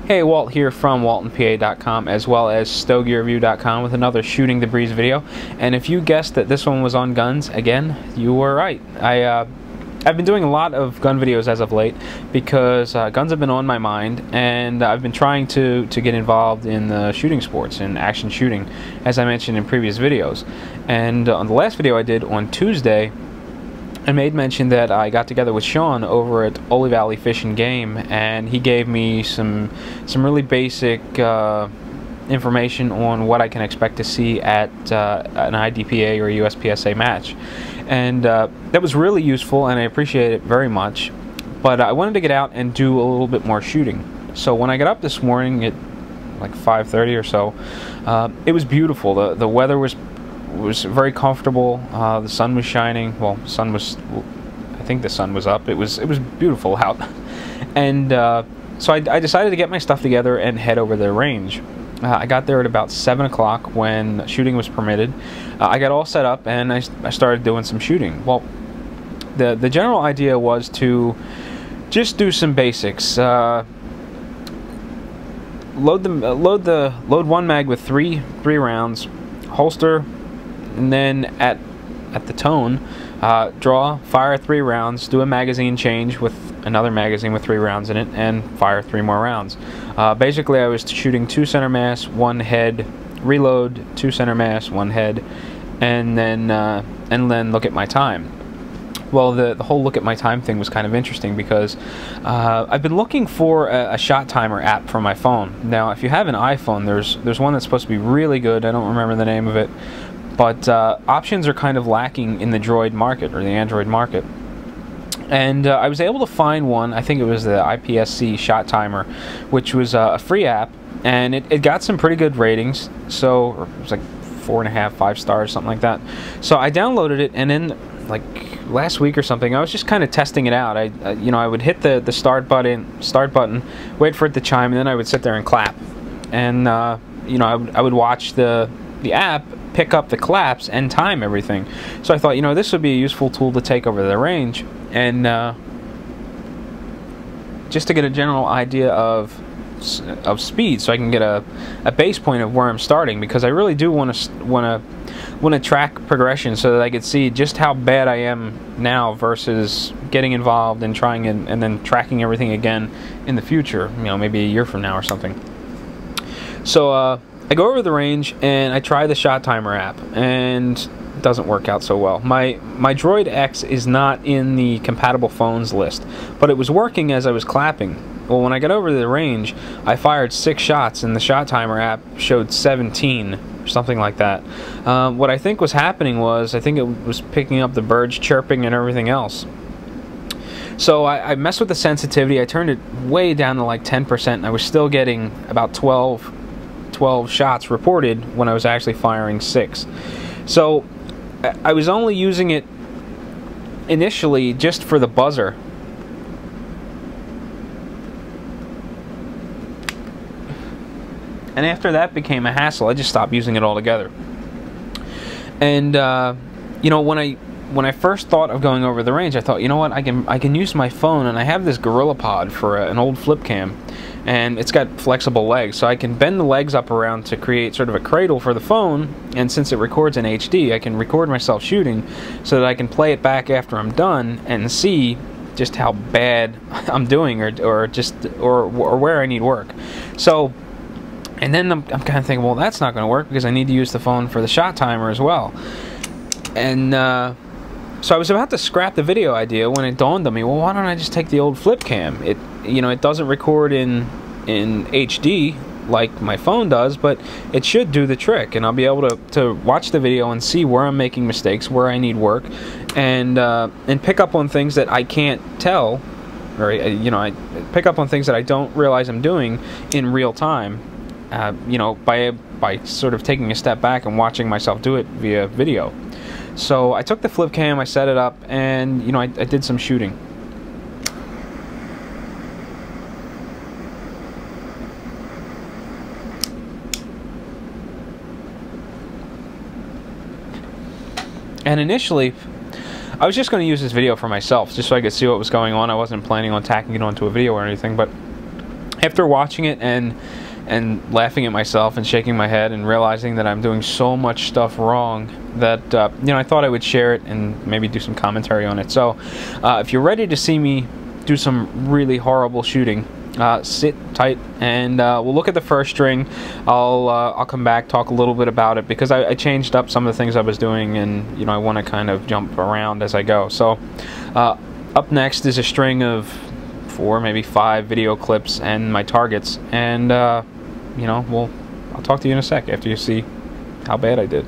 Hey, Walt here from WaltandPA.com as well as StowGearReview.com with another Shooting the Breeze video. And if you guessed that this one was on guns, again, you were right. I've been doing a lot of gun videos as of late because guns have been on my mind, and I've been trying to get involved in the shooting sports and action shooting, as I mentioned in previous videos. And on the last video I did on Tuesday, I made mention that I got together with Sean over at Ole Valley Fish and Game, and he gave me some really basic information on what I can expect to see at an IDPA or USPSA match. And that was really useful, and I appreciate it very much. But I wanted to get out and do a little bit more shooting. So when I got up this morning at like 5:30 or so, it was beautiful. The weather was very comfortable. The sun was shining. Well, the sun was, I think the sun was up. It was beautiful out. And so I decided to get my stuff together and head over to the range. I got there at about 7 o'clock when shooting was permitted. I got all set up and I started doing some shooting. Well, the general idea was to just do some basics. Load one mag with three rounds, holster, and then at the tone, draw, fire 3 rounds, do a magazine change with another magazine with 3 rounds in it, and fire 3 more rounds. Basically, I was shooting 2 center mass, 1 head, reload, 2 center mass, 1 head, and then look at my time. Well, the whole look at my time thing was kind of interesting because I've been looking for a shot timer app for my phone. Now, if you have an iPhone, there's one that's supposed to be really good. I don't remember the name of it, but options are kind of lacking in the Droid market or the Android market. And I was able to find one. I think it was the IPSC shot timer, which was a free app, and it got some pretty good ratings. So it was like 4.5, 5 stars, something like that. So I downloaded it, and then like last week or something, I was just kind of testing it out. I would hit the start button, wait for it to chime, and then I would sit there and clap. And I would watch the app pick up the claps and time everything. So I thought, this would be a useful tool to take over the range, and just to get a general idea of speed, so I can get a base point of where I'm starting, because I really do want to track progression so that I could see just how bad I am now versus getting involved and trying and then tracking everything again in the future, maybe a year from now or something. So I go over the range and I try the shot timer app, and it doesn't work out so well. My Droid X is not in the compatible phones list, but it was working as I was clapping. Well, when I got over to the range, I fired 6 shots, and the shot timer app showed 17, or something like that. What I think was happening was, I think it was picking up the birds chirping and everything else. So I messed with the sensitivity. I turned it way down to like 10%, and I was still getting about 12 shots reported when I was actually firing 6. So I was only using it initially just for the buzzer. And after that became a hassle, I just stopped using it altogether. And when I first thought of going over the range, I thought, what, I can use my phone, and I have this GorillaPod for an old flip cam, and it's got flexible legs, so I can bend the legs up around to create sort of a cradle for the phone, and since it records in HD, I can record myself shooting so that I can play it back after I'm done and see just how bad I'm doing or where I need work. So, and then I'm kind of thinking, well, that's not going to work because I need to use the phone for the shot timer as well. And so I was about to scrap the video idea when it dawned on me, well, why don't I just take the old flip cam? It doesn't record in HD like my phone does, but it should do the trick, and I'll be able to watch the video and see where I'm making mistakes, where I need work, and pick up on things that I can't tell, or I pick up on things that I don't realize I'm doing in real time, by sort of taking a step back and watching myself do it via video. So I took the flip cam, I set it up, and I did some shooting. And initially, I was just going to use this video for myself, just so I could see what was going on. I wasn't planning on tacking it onto a video or anything, but after watching it and laughing at myself and shaking my head and realizing that I'm doing so much stuff wrong, that you know, I thought I would share it and maybe do some commentary on it. So if you're ready to see me do some really horrible shooting, sit tight and we'll look at the first string. I'll come back, talk a little bit about it, because I changed up some of the things I was doing, and you know, I want to kind of jump around as I go. So up next is a string of 4, maybe 5 video clips and my targets, and you know, I'll talk to you in a sec after you see how bad I did.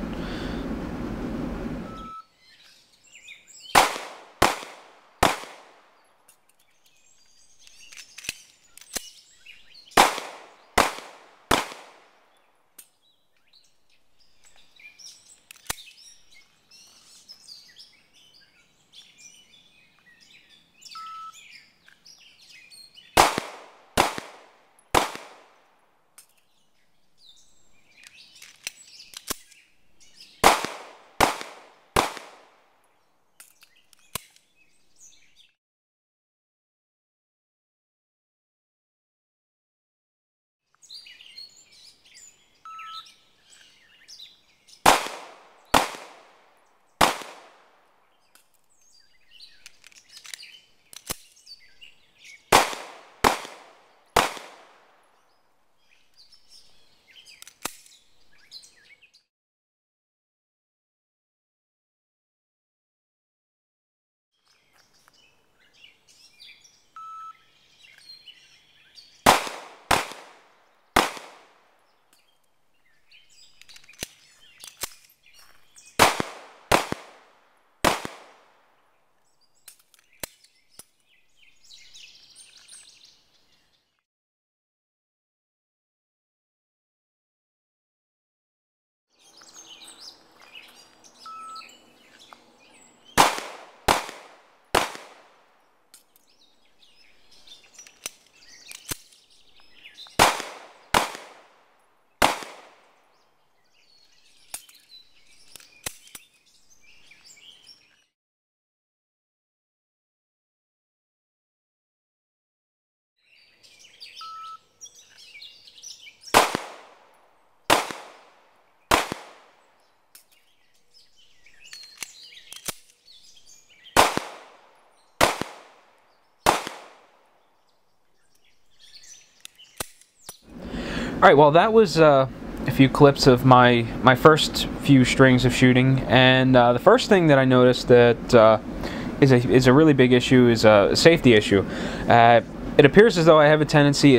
Alright, well, that was a few clips of my first few strings of shooting, and the first thing that I noticed that is a really big issue is a safety issue. It appears as though I have a tendency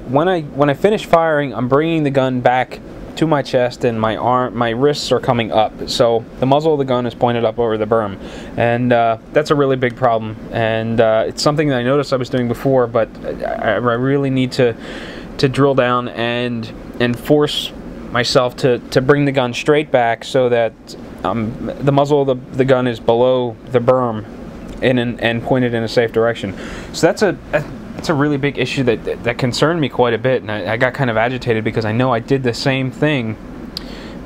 when I finish firing, I'm bringing the gun back to my chest, and my wrists are coming up, so the muzzle of the gun is pointed up over the berm, and that's a really big problem. And it's something that I noticed I was doing before, but I really need to drill down and force myself to bring the gun straight back so that the muzzle of the gun is below the berm and pointed in a safe direction. So that's a really big issue that concerned me quite a bit, and I got kind of agitated because I know I did the same thing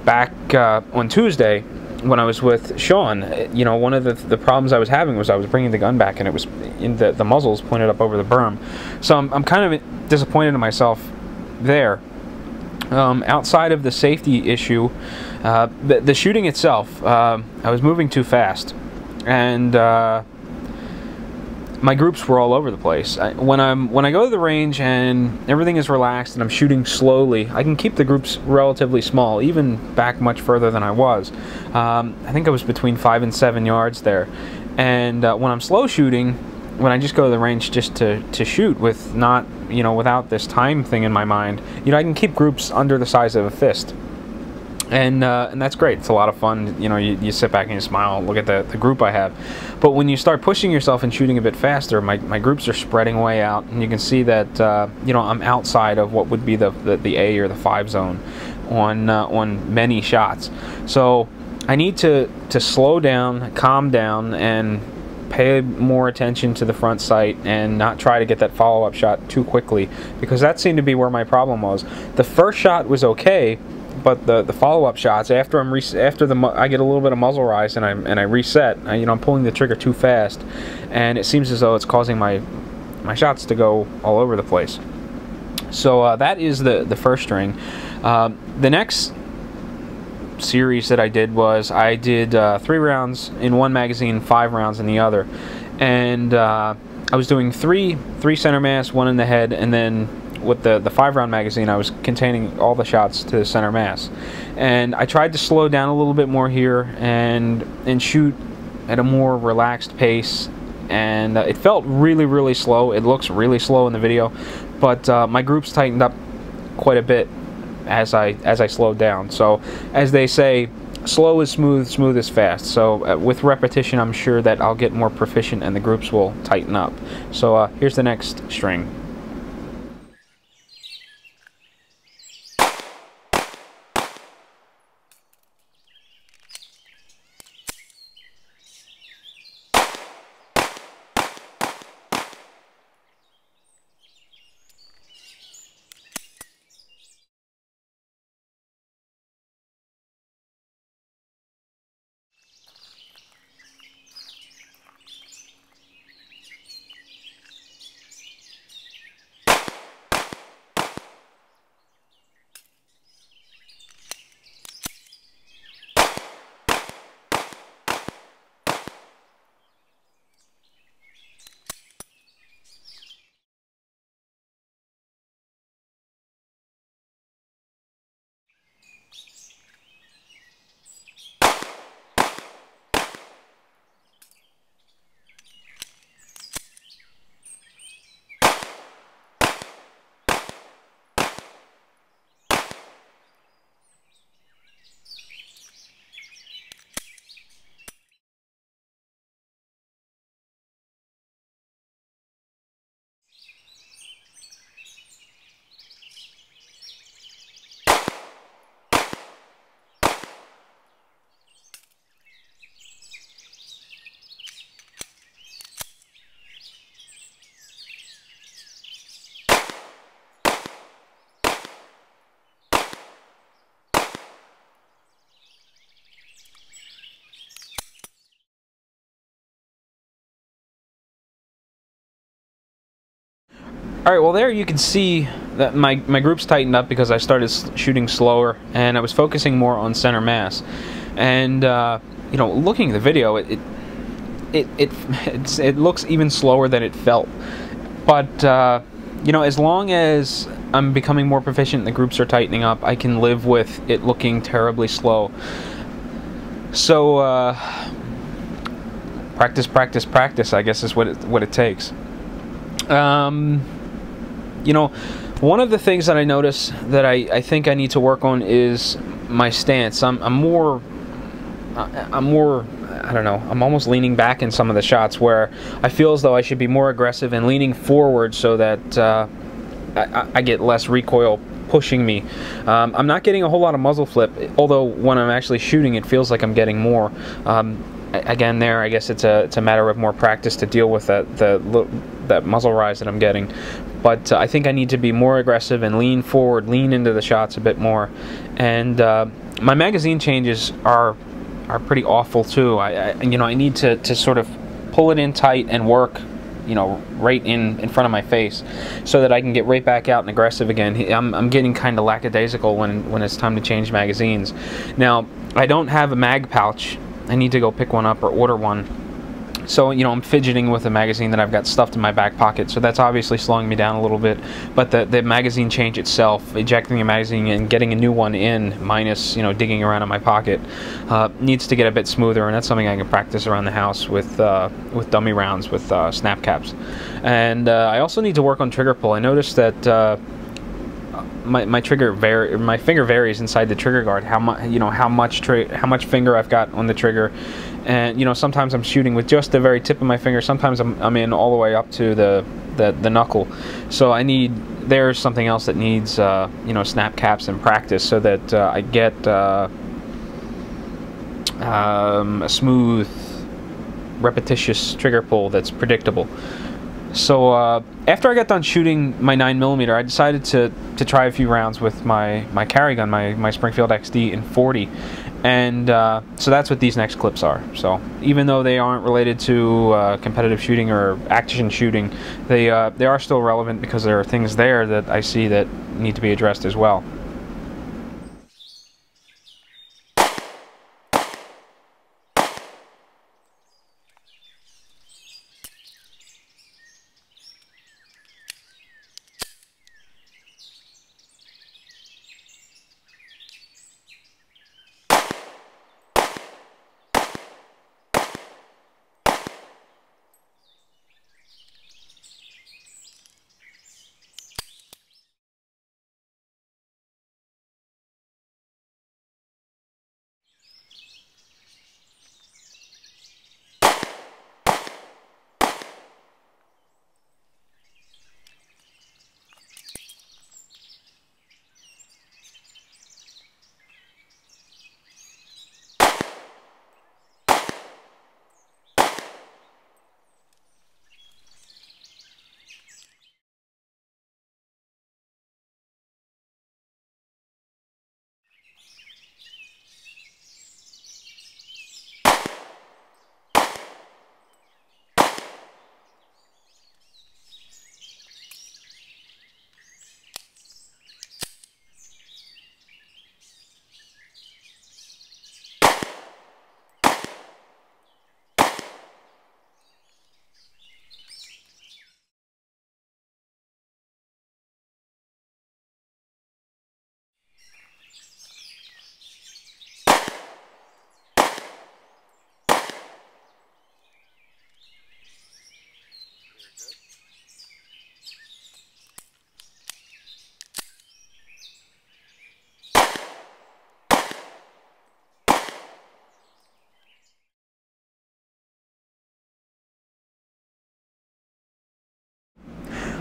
back on Tuesday when I was with Sean. You know, one of the problems I was having was I was bringing the gun back and it was the muzzles pointed up over the berm. So I'm kind of disappointed in myself there. Outside of the safety issue, the shooting itself, I was moving too fast, and my groups were all over the place. When I go to the range and everything is relaxed and I'm shooting slowly, I can keep the groups relatively small, even back much further than I was. I think I was between 5 and 7 yards there. And when I'm slow shooting, when I just go to the range just to shoot with without this time thing in my mind, I can keep groups under the size of a fist. And that's great. It's a lot of fun. You sit back and you smile, look at the group I have. But when you start pushing yourself and shooting a bit faster, my groups are spreading way out, and you can see that I'm outside of what would be the A or the 5 zone on many shots. So I need to slow down, calm down, and pay more attention to the front sight and not try to get that follow-up shot too quickly, because that seemed to be where my problem was. The first shot was okay, but the follow-up shots after I get a little bit of muzzle rise and I reset, I'm pulling the trigger too fast, and it seems as though it's causing my shots to go all over the place. So that is the first string. The next series that I did was I did 3 rounds in one magazine, 5 rounds in the other, and I was doing three center mass, 1 in the head, and then with the 5-round magazine I was containing all the shots to the center mass. And I tried to slow down a little bit more here and shoot at a more relaxed pace, and it felt really slow. It looks really slow in the video, but my groups tightened up quite a bit as I slowed down. So as they say, slow is smooth, smooth is fast. So with repetition, I'm sure that I'll get more proficient and the groups will tighten up. So here's the next string. Alright, well there you can see that my groups tightened up because I started shooting slower and I was focusing more on center mass. And you know, looking at the video, it looks even slower than it felt. But you know, as long as I'm becoming more proficient and the groups are tightening up, I can live with it looking terribly slow. So practice, practice, practice, I guess is what it takes. You know, one of the things that I notice that I think I need to work on is my stance. I'm more, I don't know, I'm almost leaning back in some of the shots where I feel as though I should be more aggressive and leaning forward so that I get less recoil pushing me. I'm not getting a whole lot of muzzle flip, although when I'm actually shooting it feels like I'm getting more. Again, there, I guess it's a matter of more practice to deal with that muzzle rise that I'm getting. But I think I need to be more aggressive and lean forward, lean into the shots a bit more. And my magazine changes are pretty awful too. You know, I need to sort of pull it in tight and work, you know, right in front of my face, so that I can get right back out and aggressive again. I'm getting kind of lackadaisical when it's time to change magazines. Now, I don't have a mag pouch. I need to go pick one up or order one. So, you know, I'm fidgeting with a magazine that I've got stuffed in my back pocket, so that's obviously slowing me down a little bit. But the magazine change itself, ejecting a magazine and getting a new one in, minus, you know, digging around in my pocket, needs to get a bit smoother, and that's something I can practice around the house with dummy rounds, with snap caps. And I also need to work on trigger pull. I noticed that my finger varies inside the trigger guard. How much finger I've got on the trigger. And you know, sometimes I'm shooting with just the very tip of my finger. Sometimes I'm in all the way up to the knuckle. So there's something else that needs you know, snap caps and practice, so that I get a smooth, repetitious trigger pull that's predictable. So after I got done shooting my 9mm, I decided to try a few rounds with my carry gun, my Springfield XD in 40. And so that's what these next clips are. So even though they aren't related to competitive shooting or action shooting, they are still relevant because there are things there that I see that need to be addressed as well.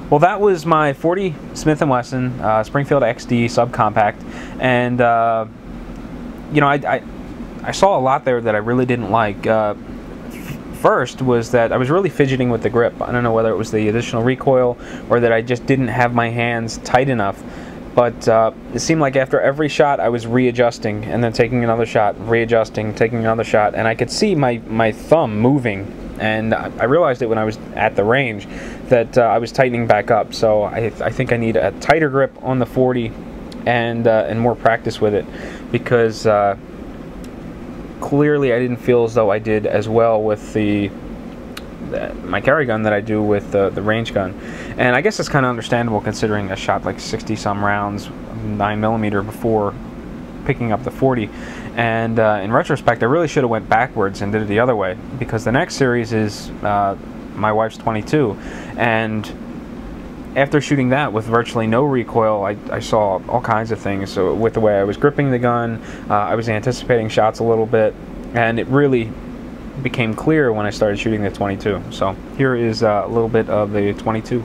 Well, that was my 40 Smith & Wesson Springfield XD subcompact, and you know, I saw a lot there that I really didn't like. First was that I was really fidgeting with the grip. I don't know whether it was the additional recoil or that I just didn't have my hands tight enough, but it seemed like after every shot I was readjusting and then taking another shot, readjusting, taking another shot, and I could see my thumb moving. And I realized it when I was at the range that I was tightening back up. So I think I need a tighter grip on the 40 and more practice with it, because clearly I didn't feel as though I did as well with my carry gun that I do with the range gun. And I guess it's kind of understandable considering I shot like 60 some rounds 9mm before picking up the 40. And in retrospect, I really should have went backwards and did it the other way, because the next series is my wife's 22, and after shooting that with virtually no recoil, I saw all kinds of things. So with the way I was gripping the gun, I was anticipating shots a little bit, and it really became clear when I started shooting the 22. So here is a little bit of the 22.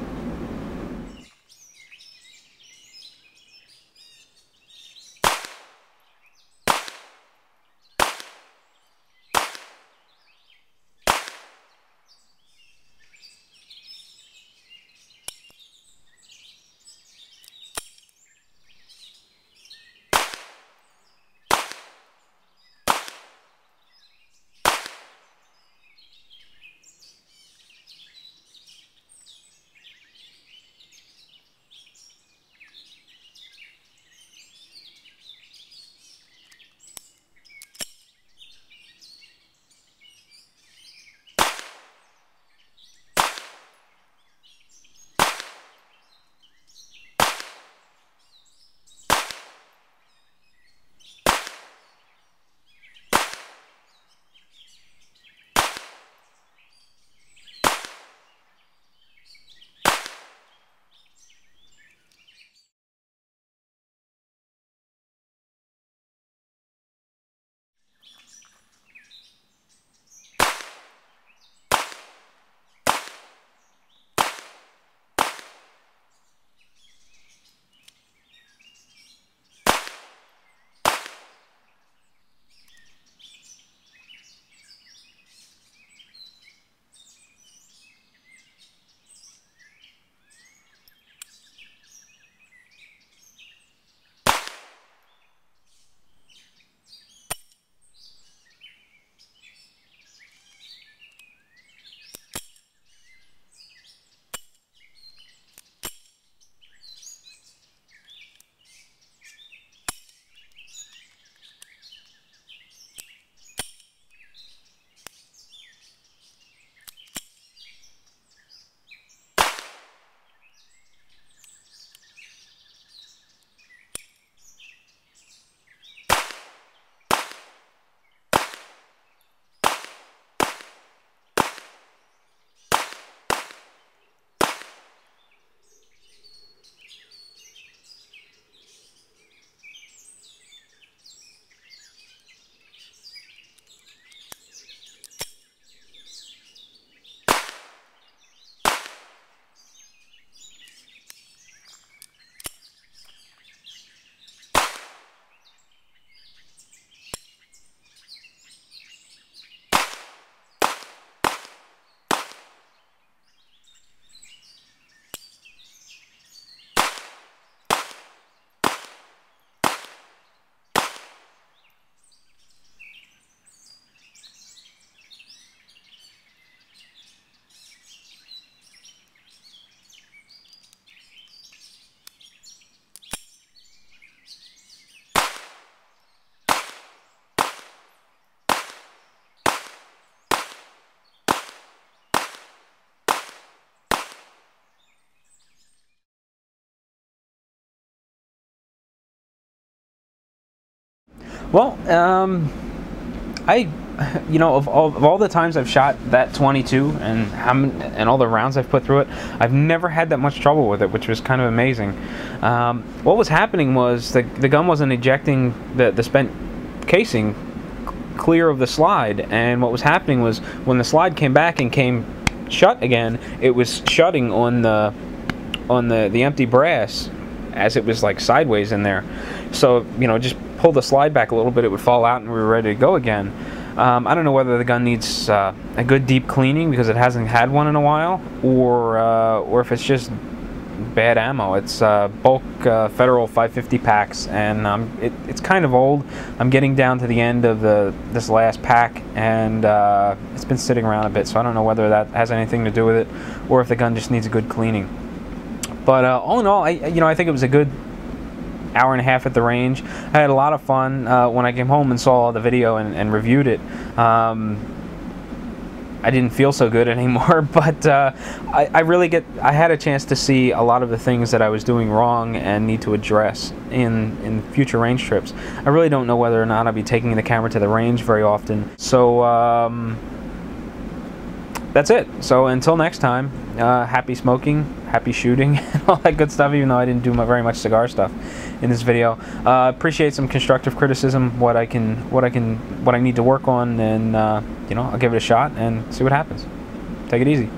Well, you know, of all the times I've shot that 22 and all the rounds I've put through it, I've never had that much trouble with it, which was kind of amazing. What was happening was the gun wasn't ejecting the spent casing clear of the slide, and what was happening was when the slide came back and came shut again, it was shutting on the empty brass as it was like sideways in there. So, you know, just pull the slide back a little bit, it would fall out and we were ready to go again. I don't know whether the gun needs a good deep cleaning because it hasn't had one in a while, or if it's just bad ammo. It's bulk Federal 550 packs, and it's kind of old. I'm getting down to the end of this last pack, and it's been sitting around a bit, so I don't know whether that has anything to do with it, or if the gun just needs a good cleaning. But all in all, I think it was a good hour and a half at the range. I had a lot of fun when I came home and saw the video and reviewed it. I didn't feel so good anymore, but I had a chance to see a lot of the things that I was doing wrong and need to address in future range trips. I really don't know whether or not I'll be taking the camera to the range very often. So that's it. So until next time, happy smoking, happy shooting, and all that good stuff, even though I didn't do very much cigar stuff in this video. Appreciate some constructive criticism, what I need to work on, and you know, I'll give it a shot and see what happens. Take it easy.